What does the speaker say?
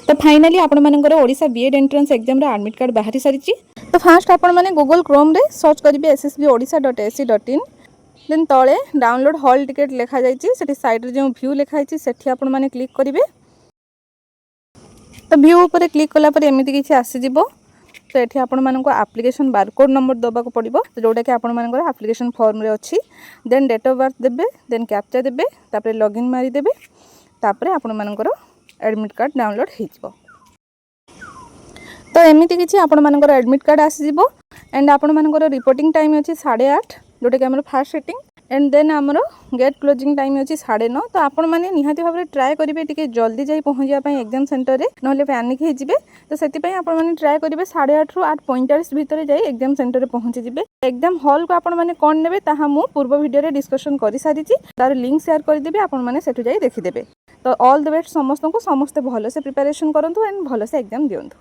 तो फाइनाली आपण मानकर ओडिशा बीएड एंट्रेंस एग्जाम रे एडमिट कार्ड बाहरी सारी। तो फास्ट आपण माने गूगल क्रोम रे सर्च करिवे ssboodisha.ac.in देन तले डाउनलोड हॉल टिकेट लिखा जाइए सेठी साइड रे जो व्यू लिखा है सेठी आपण माने क्लिक करिवे। तो व्यू ऊपर क्लिक कला पर एमिति किछि आसी जिवो। तो एठी आपण मानको एप्लिकेशन बारकोड नंबर दबा को पड़िबो जोटा कि आपण मानकर एप्लिकेशन फॉर्म रे अछि। देन डेट ऑफ बर्थ देबे, देन कैप्चा देबे, तापर लॉगिन मारी देबे, तापर आपण मानकर एडमिट कार्ड डाउनलोड हो जिवो। तो एमिति किछि आपण मानकर एडमिट कार्ड आसी जिवो। एंड आपण मानकर रिपोर्टिंग टाइम अछि 8:30 जोटा कि हमर फास्ट सेटिंग। एंड देन आमर गेट क्लोजिंग टाइम अच्छी 9:30। तो आपण मैंने निहाती भाव में ट्राए करेंगे टी जल्दी जाई पहुँचापी एग्जाम सेंटर रे ना पैनिक हो तो से आपने ट्राए करेंगे 8:30 रू 8:45 भितर जाई एग्जाम सेंटर रे पहुँची जिवे। एग्जाम हॉल को आपण मैंने कौन नेबे ताहा मु पूर्व वीडियो रे डिस्कशन कर सारी तार लिंक शेयर करदेवी आपण मैंने सेठु जाई देखिदेबे। तो ऑल द बेस्ट समस्त को समस्ते भल से प्रिपरेशन करंतु एंड भल से एग्जाम दियंतु।